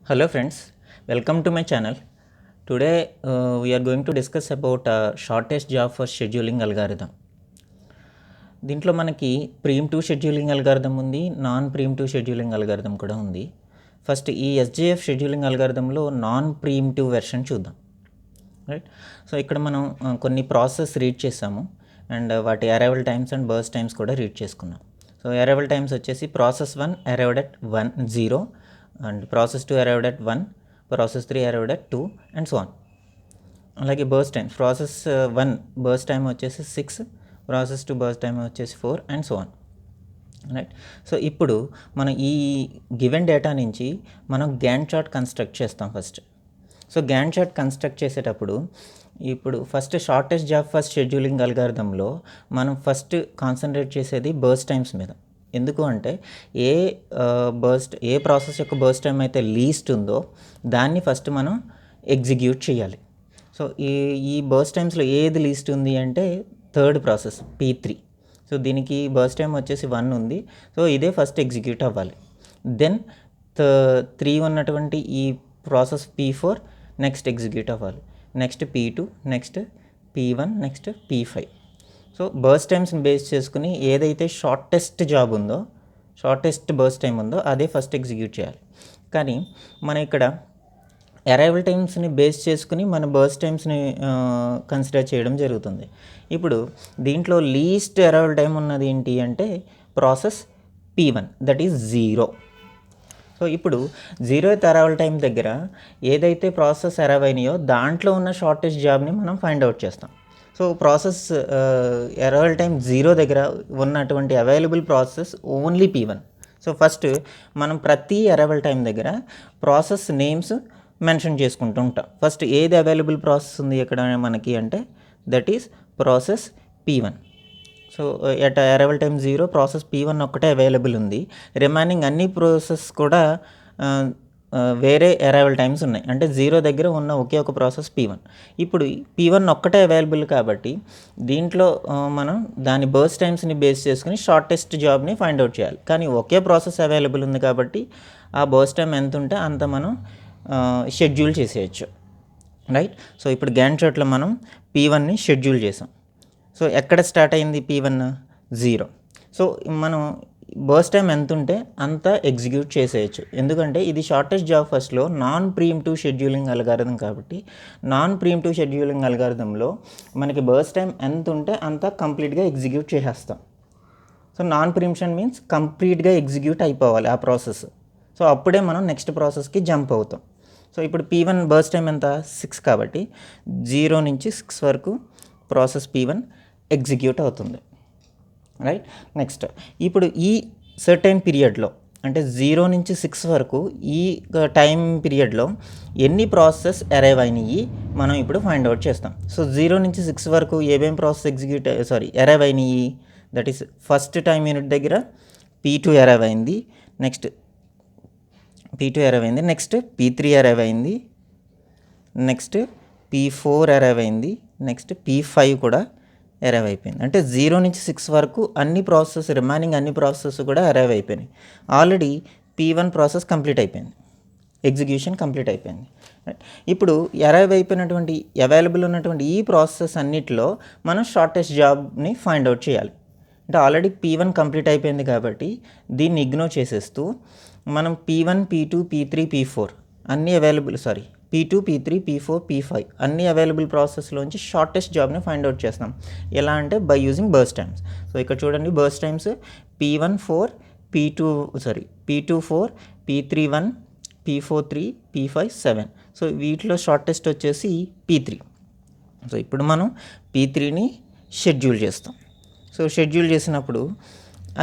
Hello friends, welcome to my channel. Today we are going to discuss about shortest job for scheduling algorithm. దీంట్లో మనకి primitive scheduling algorithm ఉంది, non primitive scheduling algorithm కూడా ఉంది. First ఈ ఎస్జేఎఫ్ scheduling అల్గారిథంలో non primitive version చూద్దాం. Right, so ఇక్కడ మనం కొన్ని ప్రాసెస్ రీడ్ చేసాము అండ్ వాటి అరైవల్ టైమ్స్ అండ్ బర్స్ టైమ్స్ కూడా రీడ్ చేసుకున్నాం. సో అరైవల్ టైమ్స్ వచ్చేసి process 1 arrived at 0 and process 2 arrived at 1, process 3 arrived at 2 and so on. అలాగే బర్స్ టైమ్స్ ప్రాసెస్ 1 బర్స్ టైమ్ వచ్చేసి 6, ప్రాసెస్ 2 బర్స్ టైమ్ వచ్చేసి 4 and so on. Right, so ఇప్పుడు మనం ఈ given data నుంచి మనం గ్యాంట్ చార్ట్ కన్స్ట్రక్ట్ చేస్తాం first. So Gantt chart construct చేసేటప్పుడు ఇప్పుడు first shortest job first scheduling అల్గారిథంలో మనం ఫస్ట్ కాన్సన్ట్రేట్ చేసేది బర్స్ట్ టైమ్స్ మీద. ఎందుకు అంటే ఏ ప్రాసెస్ యొక్క బర్స్ట్ టైం అయితే లీస్ట్ ఉందో దాన్ని ఫస్ట్ మనం ఎగ్జిక్యూట్ చేయాలి. సో ఈ బర్స్ట్ టైమ్స్లో ఏది లీస్ట్ ఉంది అంటే థర్డ్ ప్రాసెస్ P3. సో దీనికి బర్స్ట్ టైం వచ్చేసి 1 ఉంది. సో ఇదే ఫస్ట్ ఎగ్జిక్యూట్ అవ్వాలి. దెన్ 3 ఉన్నటువంటి ఈ ప్రాసెస్ P4 నెక్స్ట్ ఎగ్జిక్యూట్ అవ్వాలి. Next P2, next P1, next P5. So burst టైమ్స్ని బేస్ చేసుకుని ఏదైతే షార్టెస్ట్ జాబ్ ఉందో, షార్టెస్ట్ బర్స్ట్ టైం ఉందో అదే ఫస్ట్ ఎగ్జిక్యూట్ చేయాలి. కానీ మనం ఇక్కడ అరైవల్ టైమ్స్ని బేస్ చేసుకుని మన బర్స్ట్ టైమ్స్ని కన్సిడర్ చేయడం జరుగుతుంది. ఇప్పుడు దీంట్లో లీస్ట్ అరైవల్ టైం ఉన్నది ఏంటి అంటే process P1, that is 0. So ఇప్పుడు 0th అరైవల్ టైం దగ్గర ఏదైతే ప్రాసెస్ అరైవ్ అయినాయో దాంట్లో ఉన్న షార్టెస్ట్ జాబ్ని మనం ఫైండ్ అవుట్ చేస్తాం. సో ప్రాసెస్ అరైవల్ టైం 0 దగ్గర ఉన్నటువంటి available process only P1. So first మనం ప్రతి అరైవల్ టైం దగ్గర ప్రాసెస్ నేమ్స్ మెన్షన్ చేసుకుంటూ ఉంటాం. ఫస్ట్ ఏది అవైలబుల్ ప్రాసెస్ ఉంది ఎక్కడ మనకి అంటే that is process P1. So at arrival time 0 process P1 ఒక్కటే అవైలబుల్ ఉంది. రిమైనింగ్ అన్ని ప్రాసెస్ కూడా వేరే అరైవల్ టైమ్స్ ఉన్నాయి. అంటే 0 దగ్గర ఉన్న ఒకే ఒక ప్రాసెస్ P1. ఇప్పుడు P1 ఒక్కటే అవైలబుల్ కాబట్టి దీంట్లో మనం దాని బర్స్ట్ టైమ్స్ని బేస్ చేసుకుని షార్టెస్ట్ జాబ్ని ఫైండ్ అవుట్ చేయాలి. కానీ ఒకే ప్రాసెస్ అవైలబుల్ ఉంది కాబట్టి ఆ బర్స్ట్ టైం ఎంత ఉంటే అంత మనం షెడ్యూల్ చేసేయచ్చు. రైట్, సో ఇప్పుడు గ్యాంట్ చార్ట్లో మనం P1ని షెడ్యూల్ చేసాం. సో ఎక్కడ స్టార్ట్ అయింది P1? 0. సో మనం బర్స్ట్ టైం ఎంత ఉంటే అంత ఎగ్జిక్యూట్ చేసేయచ్చు. ఎందుకంటే ఇది షార్టెస్ట్ జాబ్ ఫస్ట్లో నాన్ ప్రీమిటివ్ షెడ్యూలింగ్ అల్గారిథం కాబట్టి నాన్ ప్రీమిటివ్ షెడ్యూలింగ్ అల్గారిథంలో మనకి బర్స్ట్ టైం ఎంత ఉంటే అంత కంప్లీట్గా ఎగ్జిక్యూట్ చేసేస్తాం. సో నాన్ ప్రీమిషన్ మీన్స్ కంప్లీట్గా ఎగ్జిక్యూట్ అయిపోవాలి ఆ ప్రాసెస్. సో అప్పుడే మనం నెక్స్ట్ ప్రాసెస్కి జంప్ అవుతాం. సో ఇప్పుడు P1 బర్స్ట్ టైం ఎంత? 6 కాబట్టి 0 నుంచి 6 వరకు ప్రాసెస్ P1 ఎగ్జిక్యూట్ అవుతుంది. రైట్, నెక్స్ట్ ఇప్పుడు ఈ సర్టెన్ పీరియడ్లో అంటే 0 నుంచి 6 వరకు ఈ టైం పీరియడ్లో ఎన్ని ప్రాసెస్ అరైవ్ అయినాయి మనం ఇప్పుడు ఫైండ్ అవుట్ చేస్తాం. సో 0 నుంచి 6 వరకు ఏమేం ప్రాసెస్ అరైవ్ అయినాయి? That is first time unit దగ్గర P2 అరైవ్ అయింది, నెక్స్ట్ P2 అరైవ్ అయింది, నెక్స్ట్ P3 అరైవ్ అయింది, నెక్స్ట్ P4 అరైవ్ అయింది, నెక్స్ట్ P5 కూడా అరైవ్ అయిపోయింది. అంటే 0 నుంచి 6 వరకు రిమైనింగ్ అన్ని ప్రాసెస్ కూడా అరైవ్ అయిపోయినాయి. ఆల్రెడీ P1 ప్రాసెస్ కంప్లీట్ అయిపోయింది, ఎగ్జిక్యూషన్ కంప్లీట్ అయిపోయింది. ఇప్పుడు అరైవ్ అయిపోయినటువంటి అవైలబుల్ ఉన్నటువంటి ఈ ప్రాసెస్ అన్నిటిలో మనం షార్టెస్ట్ జాబ్ని ఫైండ్ అవుట్ చేయాలి. అంటే ఆల్రెడీ P1 కంప్లీట్ అయిపోయింది కాబట్టి దీన్ని ఇగ్నోర్ చేసేస్తూ మనం P1, P2, P3, P4 అన్నీ P2, P3, P4, P5 అన్ని అవైలబుల్ ప్రాసెస్లోంచి షార్టెస్ట్ జాబ్ని ఫైండ్ అవుట్ చేస్తాం. ఎలా అంటే by using burst times. So ఇక్కడ చూడండి burst times P1 4, P2 4, P3 1, P4 3, P5 7. So వీటిలో షార్టెస్ట్ వచ్చేసి P3. సో ఇప్పుడు మనం P3ని షెడ్యూల్ చేస్తాం. సో షెడ్యూల్ చేసినప్పుడు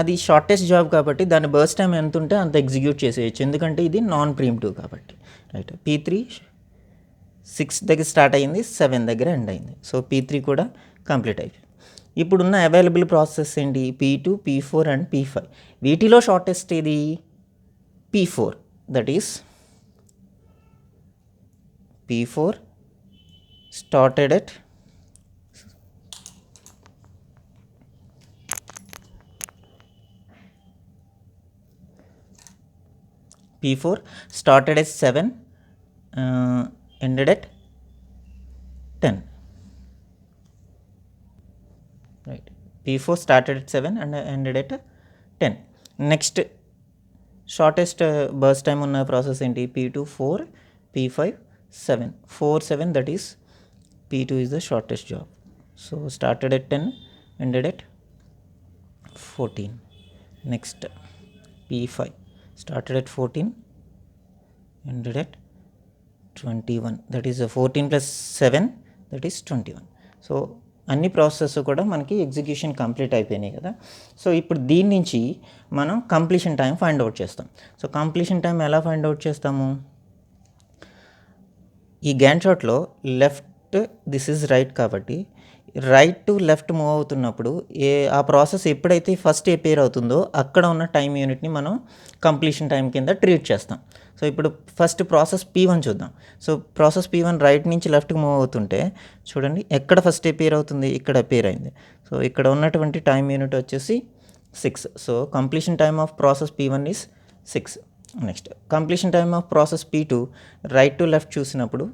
అది షార్టెస్ట్ జాబ్ కాబట్టి దాని బర్స్ట్ టైం ఎంత ఉంటే అంత ఎగ్జిక్యూట్ చేసేయచ్చు. ఎందుకంటే ఇది నాన్ ప్రీమిటివ్ కాబట్టి. రైట్, P3 6 దగ్గర స్టార్ట్ అయింది, 7 దగ్గర ఎండ్ అయింది. సో P3 కూడా కంప్లీట్ అయిపోయింది. ఇప్పుడున్న అవైలబుల్ ప్రాసెస్ ఏంటి? P2, P4 and P5. వీటిలో షార్టెస్ట్ ఏది? P4. That is P4 started at P4 started at 7, ended at 10. Right. P4 started at 7 and ended at 10. Next shortest burst time ఉన్న process ఏంటి? P2 4, P5 7. 4 7, that is P2 is the shortest job. So started at 10, ended at 14. Next P5 started at 14, ended at 21. That is 14 plus 7, that is 21. So అన్ని process కూడా మనకి execution complete అయిపోయినాయి కదా. So ఇప్పుడు దీని నుంచి మనం కంప్లీషన్ టైం ఫైండ్ అవుట్ చేస్తాం. సో కంప్లీషన్ టైం ఎలా ఫైండ్ అవుట్ చేస్తాము? ఈ గ్యాన్ చార్ట్లో లెఫ్ట్ దిస్ ఈజ్ రైట్ కాబట్టి రైట్ టు లెఫ్ట్ మూవ్ అవుతున్నప్పుడు ఆ ప్రాసెస్ ఎప్పుడైతే ఫస్ట్ అపేర్ అవుతుందో అక్కడ ఉన్న టైం యూనిట్ని మనం కంప్లీషన్ టైం కింద ట్రీట్ చేస్తాం. సో ఇప్పుడు ఫస్ట్ ప్రాసెస్ P1 చూద్దాం. సో ప్రాసెస్ P1 రైట్ నుంచి లెఫ్ట్కి మూవ్ అవుతుంటే చూడండి ఎక్కడ ఫస్ట్ అపేర్ అవుతుంది, ఇక్కడ అపేర్ అయింది. సో ఇక్కడ ఉన్నటువంటి టైం యూనిట్ వచ్చేసి 6. So completion time of process P1 is 6. Next completion time of process P2 right to left చూసినప్పుడు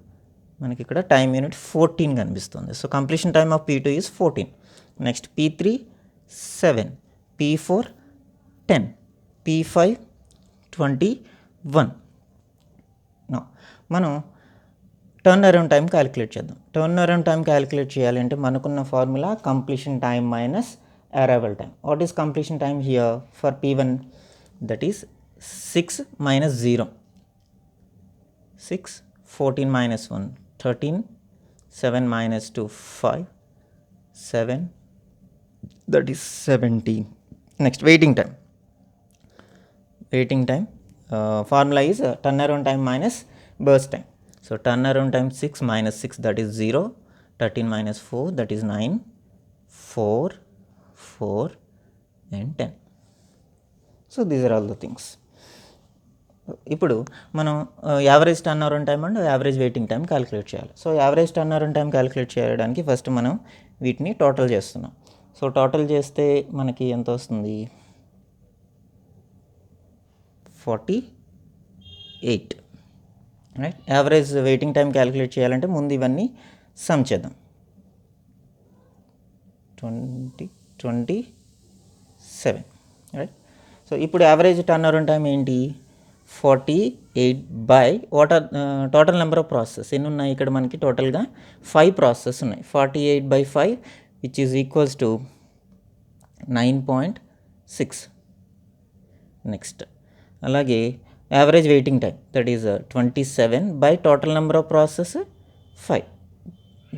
మనకి ఇక్కడ టైం యూనిట్ 14 కనిపిస్తుంది. So completion time of P2 is 14. Next P3 7, P4 10, P5 21. మనం turn around time calculate చేద్దాం. Turn around time calculate చేయాలంటే మనకున్న formula completion time minus arrival time. What is completion time here for P1? That is 6 minus 0. 6, 14 minus 1, 13, 7 minus 2, 5, 7, that is 17. Next, waiting time. Waiting time formula is turnaround time minus burst time. So turnaround time 6 minus 6, that is 0. 13 minus 4, that is 9. 4, 4 and 10. So these are all the things. ఇప్పుడు మనం average turn around time and average waiting time calculate చేయాలి. So average turn around time calculate చేయడానికి first మనం వీటిని total చేస్తున్నాం. So total చేస్తే మనకి ఎంత వస్తుంది? 48. Right. Average waiting time calculate చేయాలంటే ముందు ఇవన్నీ సమ్ చేద్దాం. 27. రైట్. సో ఇప్పుడు యావరేజ్ టర్న్ అరౌండ్ టైం ఏంటి? 48 by what are total number of process ఎన్ని ఉన్నాయి ఇక్కడ మనకి? టోటల్గా 5 ప్రాసెస్ ఉన్నాయి. 48 by 5 which is equals to 9.6. Next అలాగే average waiting time that is 27 by total number of process 5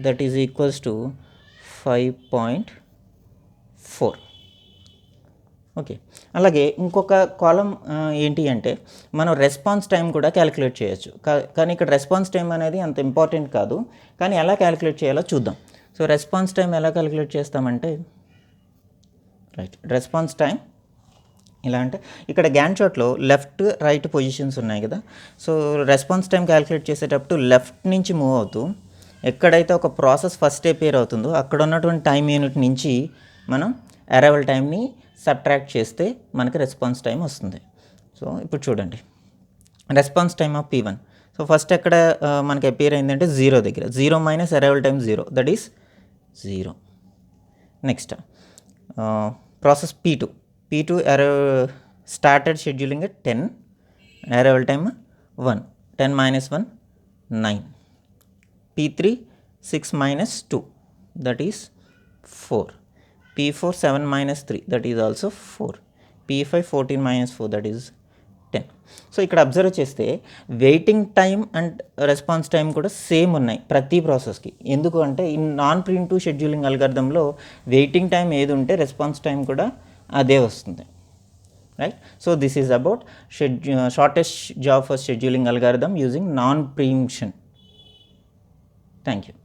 that is equals to 5.4. Okay. అలాగే ఇంకొక కాలం ఏంటి అంటే మనం రెస్పాన్స్ టైం కూడా క్యాలిక్యులేట్ చేయొచ్చు. కానీ ఇక్కడ రెస్పాన్స్ టైం అనేది అంత ఇంపార్టెంట్ కాదు, కానీ ఎలా క్యాలిక్యులేట్ చేయాలో చూద్దాం. సో రెస్పాన్స్ టైం ఎలా క్యాలిక్యులేట్ చేస్తామంటే రైట్, రెస్పాన్స్ టైం ఇలా అంటే ఇక్కడ గ్యాన్ చార్ట్లో లెఫ్ట్ రైట్ పొజిషన్స్ ఉన్నాయి కదా. సో రెస్పాన్స్ టైం క్యాలిక్యులేట్ చేసేటప్పుడు లెఫ్ట్ నుంచి మూవ్ అవుతూ ఎక్కడైతే ఒక ప్రాసెస్ ఫస్ట్ అపేర్ అవుతుందో అక్కడ ఉన్నటువంటి టైం యూనిట్ నుంచి మనం అరైవల్ టైంని సబ్ట్రాక్ట్ చేస్తే మనకి రెస్పాన్స్ టైం వస్తుంది. సో ఇప్పుడు చూడండి response time of P1. So first ఎక్కడ మనకి అపేర్ అయిందంటే 0 దగ్గర. 0 minus arrival time 0, that is 0. Next process P2 started scheduling at 10, arrival time 1. 10 minus 1, 9. P3 6 minus 2, that is 4. P4 7 minus 3, that is also 4. P5 14 minus 4, that is 10. So ఇక్కడ observe చేస్తే waiting time and response time కూడా same ఉన్నాయి ప్రతి ప్రాసెస్కి. ఎందుకు అంటే ఈ non preemptive scheduling అల్గారిథంలో వెయిటింగ్ టైం ఏది ఉంటే రెస్పాన్స్ టైం కూడా అదే వస్తుంది. Right. So this is about shortest job for scheduling algorithm using non preemption. Thank you.